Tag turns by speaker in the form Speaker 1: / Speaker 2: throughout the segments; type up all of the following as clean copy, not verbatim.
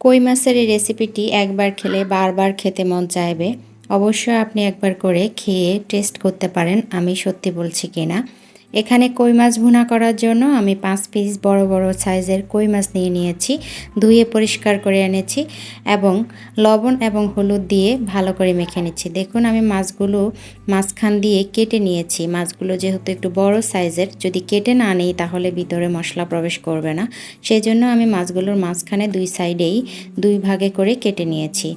Speaker 1: কই মাছের এই রেসিপিটি একবার খেলে বারবার খেতে মন চাইবে। অবশ্যই আপনি একবার করে খেয়ে টেস্ট করতে পারেন আমি সত্যি বলছি কিনা। এখানে কই মাছ ভুনা করার জন্য আমি 5 পিস বড় বড় সাইজের কই মাছ নিয়ে নিয়েছি। ধুয়ে পরিষ্কার করে এনেছি এবং লবণ এবং হলুদ দিয়ে ভালো করে মেখে নিচ্ছি। দেখুন আমি মাছগুলো মাঝখান দিয়ে কেটে নিয়েছি। মাছগুলো যেহেতু একটু বড় সাইজের, যদি কেটে না নিই তাহলে ভিতরে মশলা প্রবেশ করবে না। সেই জন্য আমি মাছগুলোর মাঝখানে 2 সাইডেই 2 ভাগে করে কেটে নিয়েছি।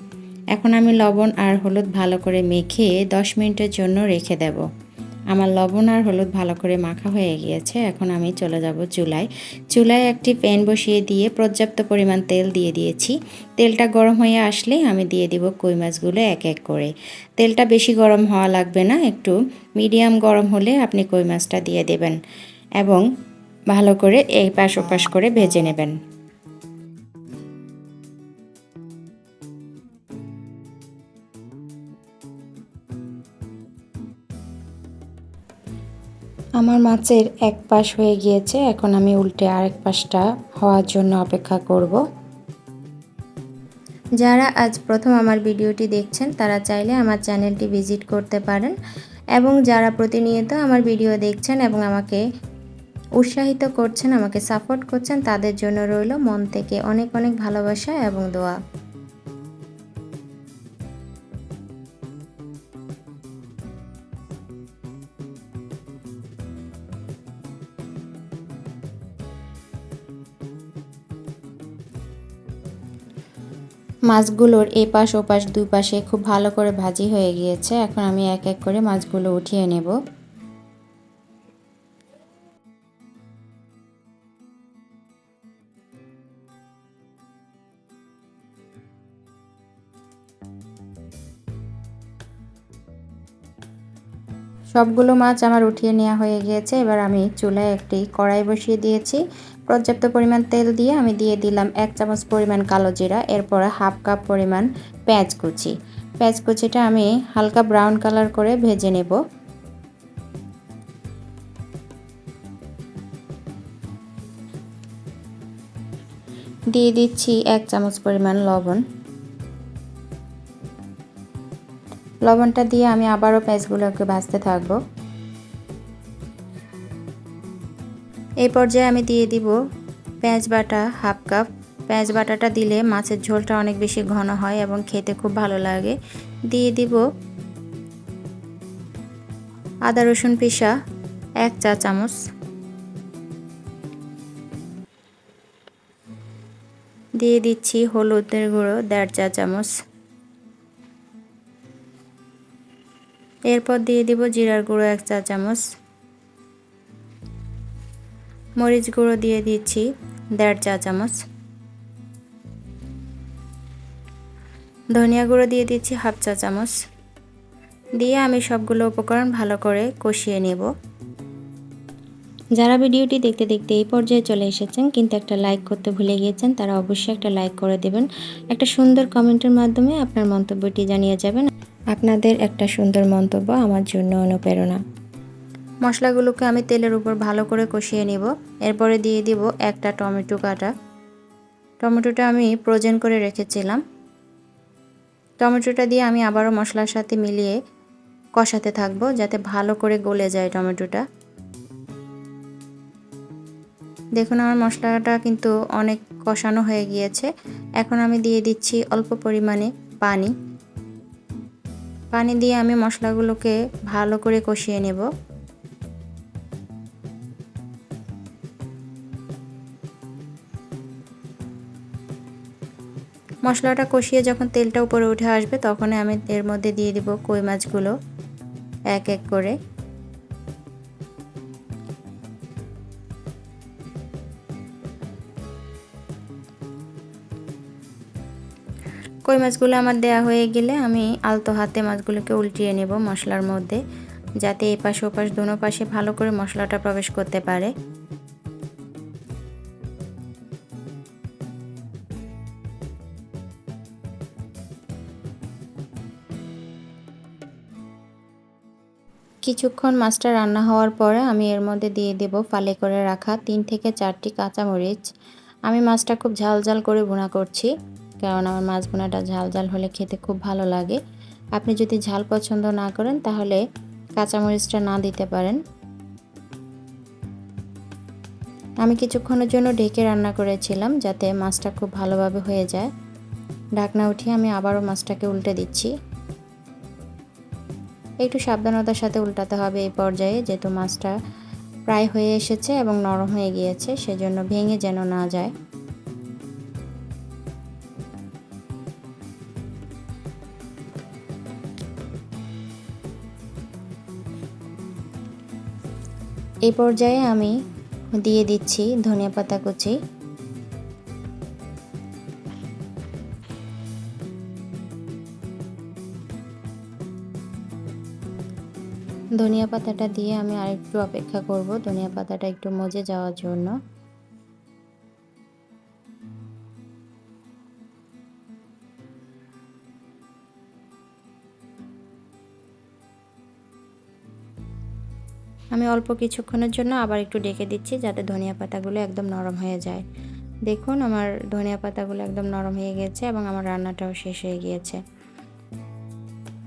Speaker 1: এখন আমি লবণ আর হলুদ ভালো করে মেখে 10 মিনিটের জন্য রেখে দেব। আমার লবণ আর হলুদ ভালো করে মাখা হয়ে গিয়েছে। এখন আমি চলে যাব চুলায়। চুলায় একটি প্যান বসিয়ে দিয়ে পর্যাপ্ত পরিমাণ তেল দিয়ে দিয়েছি। তেলটা গরম হয়ে আসলে আমি দিয়ে দিব কই মাছগুলো এক এক করে। তেলটা বেশি গরম হওয়া লাগবে না, একটু মিডিয়াম গরম হলে আপনি কই মাছটা দিয়ে দেবেন এবং ভালো করে এই পাশ ওপাশ করে ভেজে নেবেন। আমার মাছের এক পাশ হয়ে গিয়েছে, এখন আমি উল্টে আরেক পাশটা হওয়ার জন্য অপেক্ষা করব। যারা আজ প্রথম আমার ভিডিওটি দেখছেন তারা চাইলে আমার চ্যানেলটি ভিজিট করতে পারেন এবং যারা প্রতিনিয়ত আমার ভিডিও দেখছেন এবং আমাকে উৎসাহিত করছেন, আমাকে সাপোর্ট করছেন, তাদের জন্য রইল মন থেকে অনেক অনেক ভালোবাসা এবং দোয়া। মাছগুলোর এপাশ ওপাশ দুই পাশে খুব ভালো করে ভাজি হয়ে গিয়েছে। এখন আমি এক এক করে মাছগুলো উঠিয়ে নেব। সবগুলো মাছ আমার উঠিয়ে নেওয়া হয়ে গিয়েছে। এবার আমি চুলায় একটি কড়াই বসিয়ে দিয়েছি। পর্যাপ্ত পরিমাণ তেল দিয়ে আমি দিয়ে দিলাম 1 চামচ পরিমাণ কালো জিরা, এরপরে হাফ কাপ পরিমাণ পেঁয়াজ কুচি। পেঁয়াজ কুচিটা আমি হালকা ব্রাউন কালার করে ভেজে নেব। দিয়ে দিচ্ছি 1 চামচ পরিমাণ লবণ। লবণটা দিয়ে আমি আবারও পেঁয়াজগুলোকে ভাজতে থাকবো। এই পর্যায়ে আমি দিয়ে দিব পেঁয়াজ বাটা হাফ কাপ। পেঁয়াজ বাটাটা দিলে মাছের ঝোলটা অনেক বেশি ঘন হয় এবং খেতে খুব ভালো লাগে। দিয়ে দিব আদা রসুন পেষা 1 চা চামচ। দিয়ে দিচ্ছি হলুদের গুঁড়ো 1.5 চা চামচ। এরপর দিয়ে দিব জিরার গুঁড়ো 1 চা চামচ। মরিচ গুঁড়ো দিয়ে দিচ্ছি 1.5 চা চামচ। ধনিয়া গুঁড়ো দিয়ে দিচ্ছি হাফ চা চামচ। দিয়ে আমি সবগুলো উপকরণ ভালো করে কষিয়ে নেব। যারা ভিডিওটি দেখতে দেখতে এই পর্যায়ে চলে এসেছেন কিন্তু একটা লাইক করতে ভুলে গিয়েছেন, তারা অবশ্যই একটা লাইক করে দেবেন। একটা সুন্দর কমেন্টের মাধ্যমে আপনার মন্তব্যটি জানিয়ে যাবেন। আপনাদের একটা সুন্দর মন্তব্য আমার জন্য অনুপ্রেরণা। মশলাগুলোকে আমি তেলের উপর ভালো করে কষিয়ে নেব। এরপরে দিয়ে দিব একটা টমেটো কাটা। টমেটোটা আমি ফ্রোজেন করে রেখেছিলাম। টমেটোটা দিয়ে আমি আবারও মশলার সাথে মিলিয়ে কষাতে থাকবো যাতে ভালো করে গলে যায় টমেটোটা। দেখুন আমার মশলাটা কিন্তু অনেক কষানো হয়ে গিয়েছে। এখন আমি দিয়ে দিচ্ছি অল্প পরিমাণে পানি। পানি দিয়ে আমি মশলাগুলোকে ভালো করে কষিয়ে নেব। মশলাটা কষিয়ে যখন তেলটা উপরে উঠে আসবে তখন আমি এর মধ্যে দিয়ে দিব কই মাছগুলো এক এক করে। কই মাছগুলো আমার দেয়া হয়ে গেলে আমি আলতো হাতে মাছগুলোকে উল্টিয়ে নেব মশলার মধ্যে, যাতে এপাশ ওপাশ দোনো পাশে ভালো করে মশলাটা প্রবেশ করতে পারে। কিছুক্ষণ মাছটা রান্না হওয়ার পরে আমি এর মধ্যে দিয়ে দেব ফালি করে রাখা 3 থেকে 4টি কাঁচামরিচ। আমি মাছটা খুব ঝাল ঝাল করে ভুনা করছি। কারণ আমার মাছ ভুনাটা ঝাল ঝাল হলে খেতে খুব ভালো লাগে। আপনি যদি ঝাল পছন্দ না করেন তাহলে কাঁচামরিচটা না দিতে পারেন। আমি কিছুক্ষণের জন্য ঢেকে রান্না করেছিলাম যাতে মাছটা খুব ভালোভাবে হয়ে যায়। ঢাকনা উঠিয়ে আমি আবারও মাছটাকে উল্টে দিচ্ছি। একটু সাবধানতার সাথে উল্টাতে হবে এই পর্যায়ে, যেহেতু মাছটা প্রায় হয়ে এসেছে এবং নরম হয়ে গিয়েছে, সেজন্য ভেঙে যেন না যায়। এই পর্যায়ে আমি দিয়ে দিচ্ছি ধনিয়াপাতা কুচি। ধনিয়া পাতাটা দিয়ে আমি আরেকটু অপেক্ষা করব ধনিয়া পাতাটা একটু মজে যাওয়ার জন্য। আমি অল্প কিছুক্ষণের জন্য আবার একটু ডেকে দিচ্ছি যাতে ধনিয়া পাতাগুলো একদম নরম হয়ে যায়। দেখুন আমার ধনিয়া পাতাগুলো একদম নরম হয়ে গেছে এবং আমার রান্নাটাও শেষ হয়ে গিয়েছে।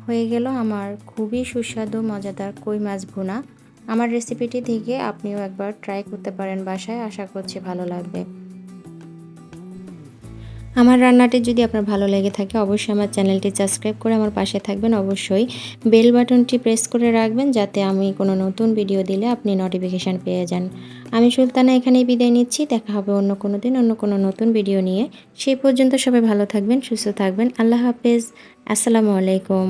Speaker 1: হয়ে গেল আমার খুবই সুস্বাদু মজাদার কই মাছ ভুনা। আমার রেসিপিটি থেকে আপনিও একবার ট্রাই করতে পারেন বাসায়, আশা করছি ভালো লাগবে। আমার রান্নাটি যদি আপনার ভালো লেগে থাকে অবশ্যই আমার চ্যানেলটি সাবস্ক্রাইব করে আমার পাশে থাকবেন। অবশ্যই বেল বাটনটি প্রেস করে রাখবেন যাতে আমি কোনো নতুন ভিডিও দিলে আপনি নোটিফিকেশান পেয়ে যান। আমি সুলতানা এখানেই বিদায় নিচ্ছি। দেখা হবে অন্য কোনো দিন অন্য কোনো নতুন ভিডিও নিয়ে। সেই পর্যন্ত সবাই ভালো থাকবেন, সুস্থ থাকবেন। আল্লাহ হাফেজ। আসসালামু আলাইকুম।